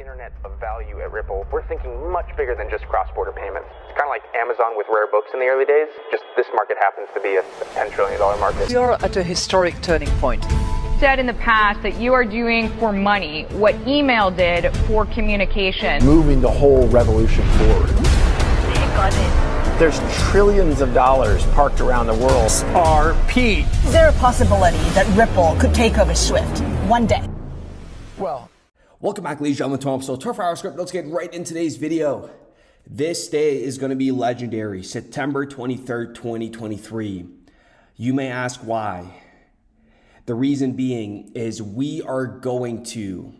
internet of value at Ripple, we're thinking much bigger than just cross-border payments. It's kind of like Amazon with rare books in the early days, just this market happens to be a $10 trillion market. We are at a historic turning point. Said in the past that you are doing for money what email did for communication. Moving the whole revolution forward. There's trillions of dollars parked around the world. XRP. Is there a possibility that Ripple could take over SWIFT one day? Well, welcome back, ladies and gentlemen, to episode 12 for Our Script. Let's get right into today's video. This day is going to be legendary, September 23rd, 2023. You may ask why. The reason being is we are going to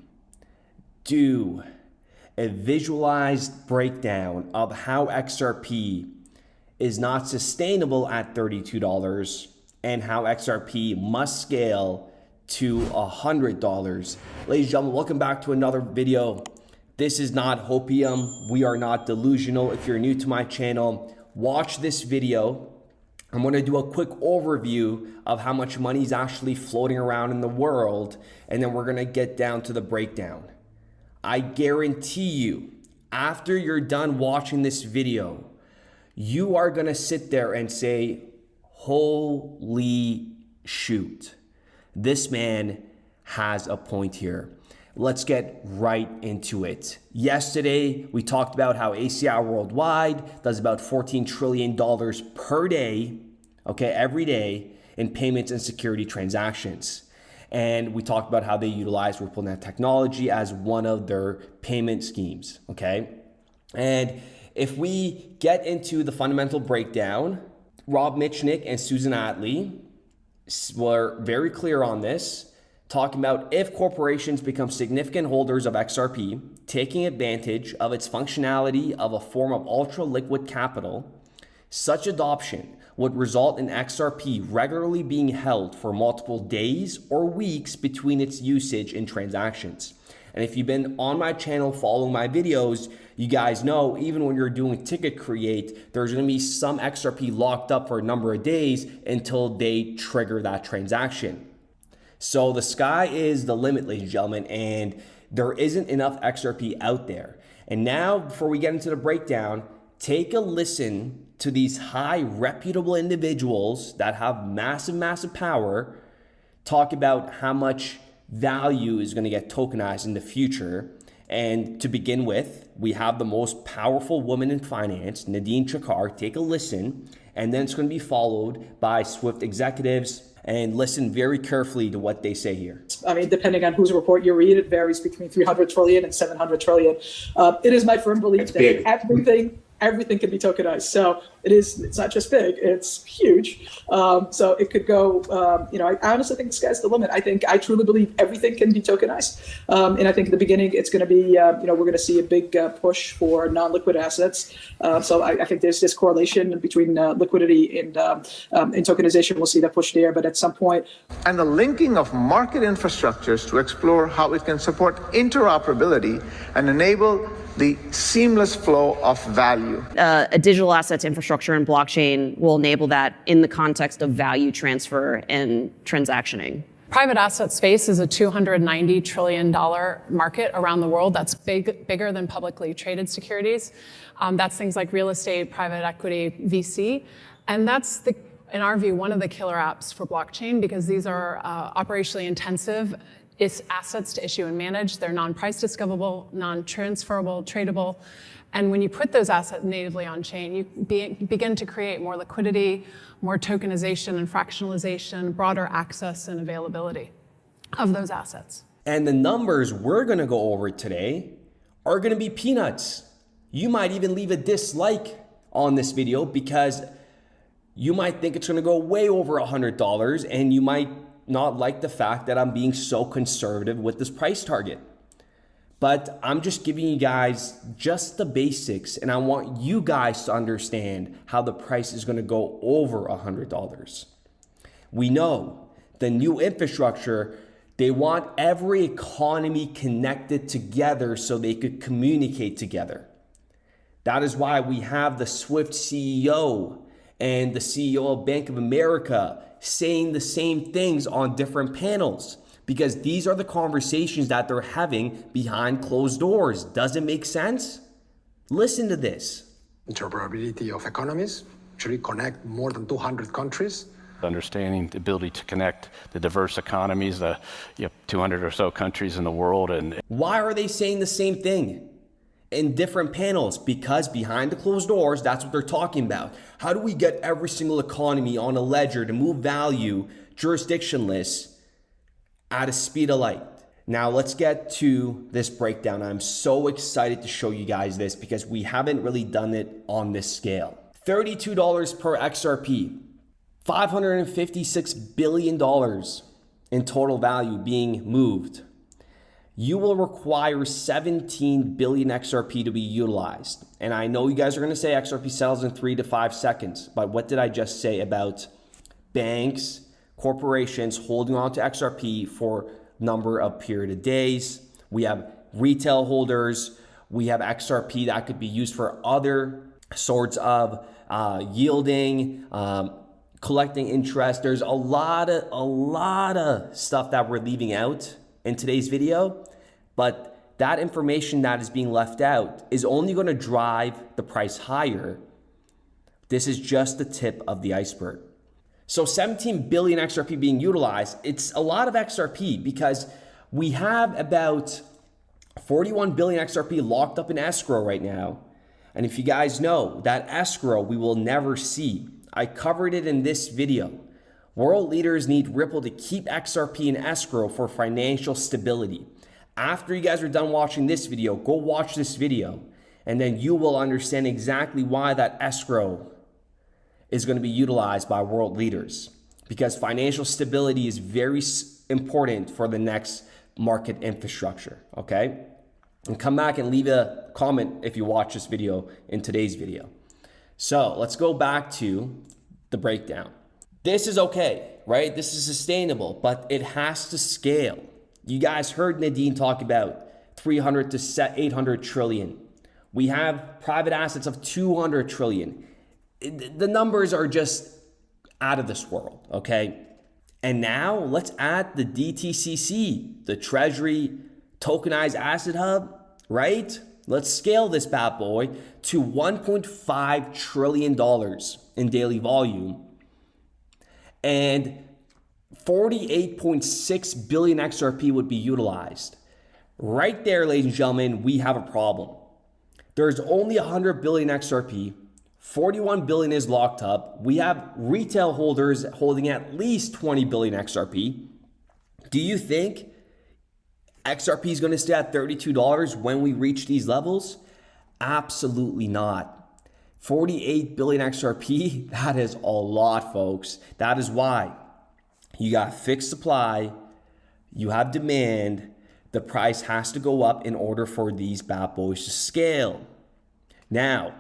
do a visualized breakdown of how XRP is not sustainable at $32 and how XRP must scale to $100. Ladies and gentlemen, welcome back to another video. This is not hopium. We are not delusional. If you're new to my channel, watch this video. I'm going to do a quick overview of how much money is actually floating around in the world, and then we're going to get down to the breakdown. I guarantee you, after you're done watching this video, you are going to sit there and say, holy shoot, this man has a point here. Let's get right into it. Yesterday, we talked about how ACI worldwide does about $14 trillion per day, okay, every day in payments and security transactions. And we talked about how they utilize RippleNet technology as one of their payment schemes, okay? And if we get into the fundamental breakdown, Rob Mitchnick and Susan Atley were very clear on this, talking about if corporations become significant holders of XRP, taking advantage of its functionality of a form of ultra-liquid capital, such adoption would result in XRP regularly being held for multiple days or weeks between its usage in transactions. And if you've been on my channel following my videos, you guys know even when you're doing ticket create, there's going to be some XRP locked up for a number of days until they trigger that transaction. So the sky is the limit, ladies and gentlemen, and there isn't enough XRP out there. And now, before we get into the breakdown, take a listen to these high reputable individuals that have massive power talk about how much value is going to get tokenized in the future. And to begin with, we have the most powerful woman in finance, Nadine Chakar. Take a listen, and then it's going to be followed by Swift executives. And listen very carefully to what they say here. I mean, depending on whose report you read, it varies between 300 trillion and 700 trillion. It is my firm belief that everything can be tokenized. So it's not just big, it's huge. So it could go, I honestly think the sky's the limit. I truly believe everything can be tokenized. And I think at the beginning, it's going to be, we're going to see a big push for non-liquid assets. So I think there's this correlation between liquidity and tokenization. We'll see that push there, but at some point. And the linking of market infrastructures to explore how it can support interoperability and enable the seamless flow of value. A digital assets infrastructure and blockchain will enable that in the context of value transfer and transactioning. Private asset space is a $290 trillion market around the world. That's bigger than publicly traded securities. That's things like real estate, private equity, VC. And that's, in our view, one of the killer apps for blockchain, because these are operationally intensive. It's assets to issue and manage. They're non-price discoverable, non-transferable, tradable. And when you put those assets natively on chain, you begin to create more liquidity, more tokenization and fractionalization, broader access and availability of those assets. And the numbers we're going to go over today are going to be peanuts. You might even leave a dislike on this video because you might think it's going to go way over $100, and you might not like the fact that I'm being so conservative with this price target. But I'm just giving you guys just the basics, and I want you guys to understand how the price is going to go over $100. We know the new infrastructure, they want every economy connected together so they could communicate together. That is why we have the Swift CEO and the CEO of Bank of America saying the same things on different panels. because these are the conversations that they're having behind closed doors. Does it make sense? Listen to this. Interoperability of economies, actually connect more than 200 countries. Understanding the ability to connect the diverse economies, 200 or so countries in the world. And why are they saying the same thing in different panels? Because behind the closed doors, that's what they're talking about. How do we get every single economy on a ledger to move value jurisdictionless at a speed of light? Now let's get to this breakdown. I'm so excited to show you guys this because we haven't really done it on this scale. $32 per XRP, $556 billion in total value being moved. You will require 17 billion XRP to be utilized. And I know you guys are going to say XRP settles in 3 to 5 seconds, but what did I just say about banks, corporations holding on to XRP for number of period of days? We have retail holders. We have XRP that could be used for other sorts of yielding, collecting interest. There's a lot of stuff that we're leaving out in today's video, but that information that is being left out is only going to drive the price higher. This is just the tip of the iceberg. So 17 billion XRP being utilized, it's a lot of XRP because we have about 41 billion XRP locked up in escrow right now. And if you guys know, that escrow we will never see. I covered it in this video. World leaders need Ripple to keep XRP in escrow for financial stability. After you guys are done watching this video, go watch this video, and then you will understand exactly why that escrow is going to be utilized by world leaders, because financial stability is very important for the next market infrastructure, okay? And come back and leave a comment if you watch this video in today's video. So let's go back to the breakdown. This is okay, right? This is sustainable, but it has to scale. You guys heard Nadine talk about 300 to 800 trillion. We have private assets of 200 trillion. The numbers are just out of this world, okay? And now let's add the DTCC, the Treasury Tokenized Asset Hub, right? Let's scale this bad boy to $1.5 trillion in daily volume. And 48.6 billion XRP would be utilized. Right there, ladies and gentlemen, we have a problem. There's only 100 billion XRP. 41 billion is locked up. We have retail holders holding at least 20 billion XRP. Do you think XRP is going to stay at $32 when we reach these levels? Absolutely not. 48 billion XRP, that is a lot, folks. That is why you got fixed supply, you have demand, the price has to go up in order for these bad boys to scale. Now,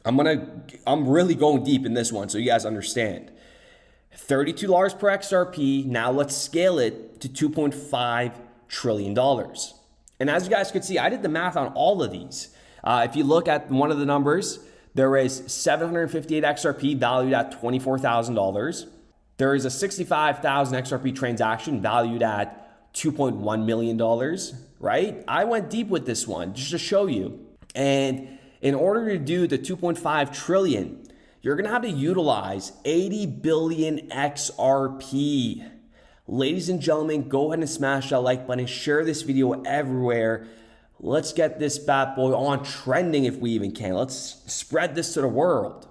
I'm really going deep in this one so you guys understand. $32 per XRP, now let's scale it to $2.5 trillion. And as you guys could see, I did the math on all of these. If you look at one of the numbers, there is 758 XRP valued at $24,000. There is a 65,000 XRP transaction valued at $2.1 million, right? I went deep with this one just to show you. And in order to do the 2.5 trillion, you're gonna have to utilize 80 billion XRP. Ladies and gentlemen, go ahead and smash that like button, share this video everywhere. Let's get this bad boy on trending if we even can. Let's spread this to the world.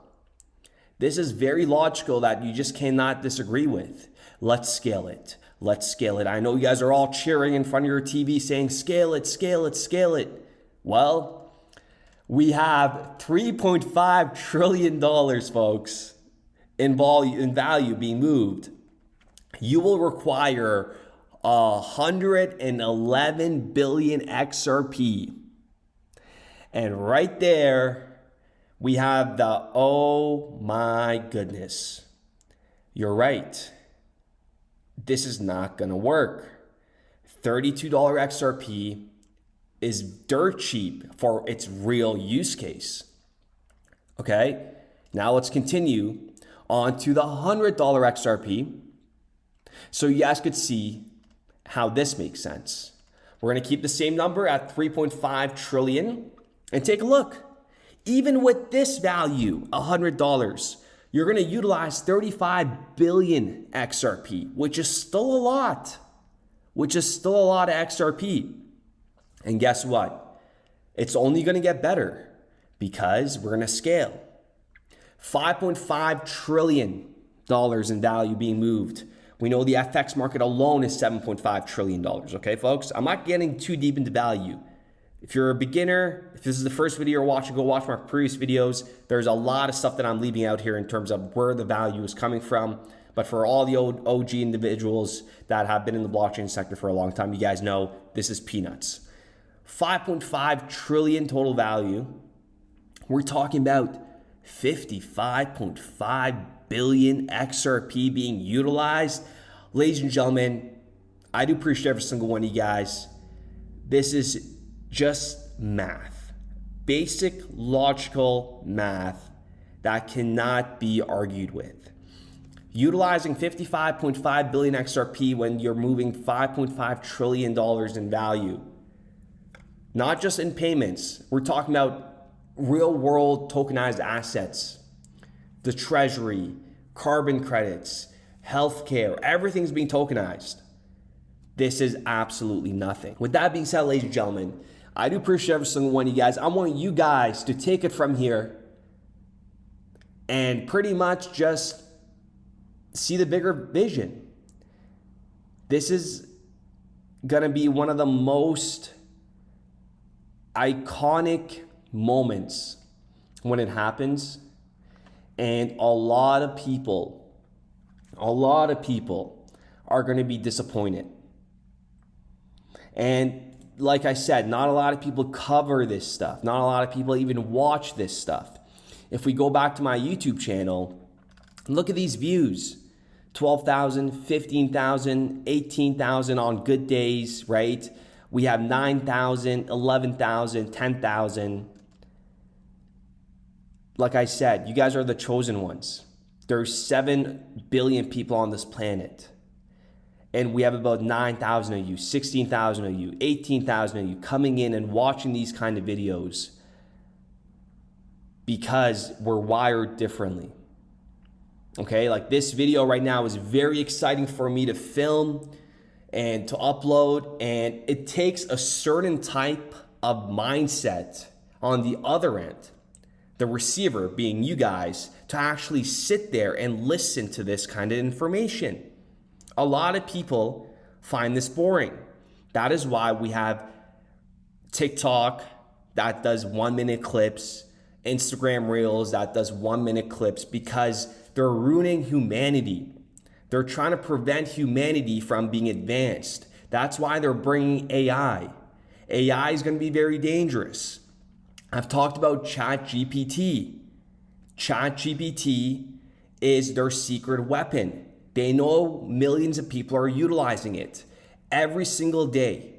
This is very logical that you just cannot disagree with. Let's scale it. Let's scale it. I know you guys are all cheering in front of your TV saying, scale it, scale it, scale it. Well, we have $3.5 trillion, folks, in value being moved. You will require 111 billion XRP. And right there, we have the, oh my goodness. You're right. This is not gonna work. $32 XRP is dirt cheap for its real use case. Okay, now let's continue on to the $100 XRP. So you guys could see how this makes sense. We're going to keep the same number at 3.5 trillion and take a look. Even with this value, $100, you're going to utilize 35 billion XRP, which is still a lot. Of XRP. And guess what? It's only going to get better because we're going to scale. $5.5 trillion in value being moved. We know the FX market alone is $7.5 trillion. Okay, folks? I'm not getting too deep into value. If you're a beginner, if this is the first video you're watching, go watch my previous videos. There's a lot of stuff that I'm leaving out here in terms of where the value is coming from. But for all the old OG individuals that have been in the blockchain sector for a long time, you guys know this is peanuts. 5.5 trillion total value. We're talking about 55.5 billion XRP being utilized. Ladies and gentlemen, I do appreciate every single one of you guys. This is just math. Basic logical math that cannot be argued with. Utilizing 55.5 billion XRP when you're moving $5.5 trillion in value. Not just in payments. We're talking about real world tokenized assets. The treasury, carbon credits, healthcare, everything's being tokenized. This is absolutely nothing. With that being said, ladies and gentlemen, I do appreciate every single one of you guys. I want you guys to take it from here and pretty much just see the bigger vision. This is gonna be one of the most iconic moments when it happens, and a lot of people are gonna be disappointed. And like I said, not a lot of people cover this stuff. Not a lot of people even watch this stuff. If we go back to my YouTube channel, look at these views. 12,000, 15,000, 18,000 on good days, right? We have 9,000, 11,000, 10,000. Like I said, you guys are the chosen ones. There's 7 billion people on this planet. And we have about 9,000 of you, 16,000 of you, 18,000 of you coming in and watching these kind of videos because we're wired differently. Okay, like this video right now is very exciting for me to film and to upload, and it takes a certain type of mindset on the other end, the receiver being you guys, to actually sit there and listen to this kind of information. A lot of people find this boring. That is why we have TikTok that does 1-minute clips, Instagram Reels that does 1-minute clips, because they're ruining humanity. They're trying to prevent humanity from being advanced. That's why they're bringing AI. AI is going to be very dangerous. I've talked about ChatGPT. ChatGPT is their secret weapon. They know millions of people are utilizing it. Every single day,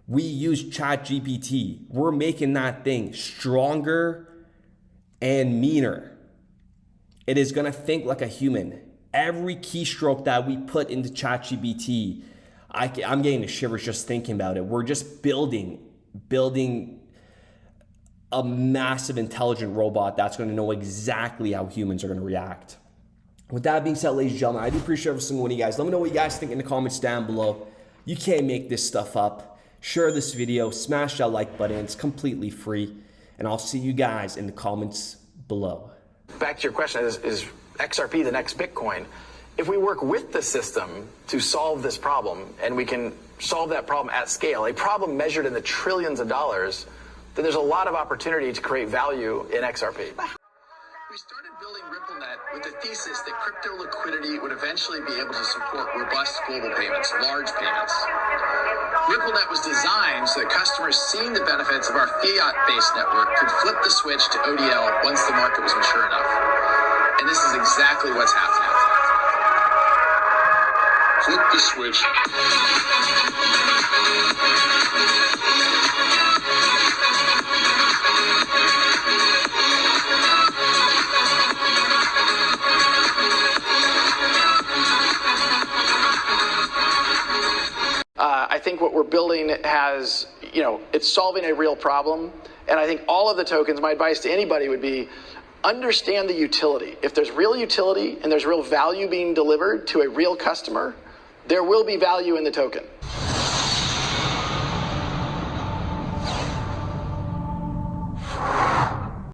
we use ChatGPT. We're making that thing stronger and meaner. It is gonna think like a human. Every keystroke that we put into ChatGPT, I'm getting the shivers just thinking about it. We're just building a massive intelligent robot that's gonna know exactly how humans are gonna react. With that being said, ladies and gentlemen, I do appreciate every single one of you guys. Let me know what you guys think in the comments down below. You can't make this stuff up. Share this video, smash that like button, it's completely free. And I'll see you guys in the comments below. Back to your question, is XRP the next Bitcoin? If we work with the system to solve this problem, and we can solve that problem at scale, a problem measured in the trillions of dollars, then there's a lot of opportunity to create value in XRP. We started building RippleNet with the thesis that crypto liquidity would eventually be able to support robust global payments, large payments. RippleNet was designed so that customers seeing the benefits of our fiat-based network could flip the switch to ODL once the market was mature enough. And this is exactly what's happening. Flip the switch. token has, it's solving a real problem. And I think all of the tokens, my advice to anybody would be, understand the utility. If there's real utility and there's real value being delivered to a real customer, there will be value in the token.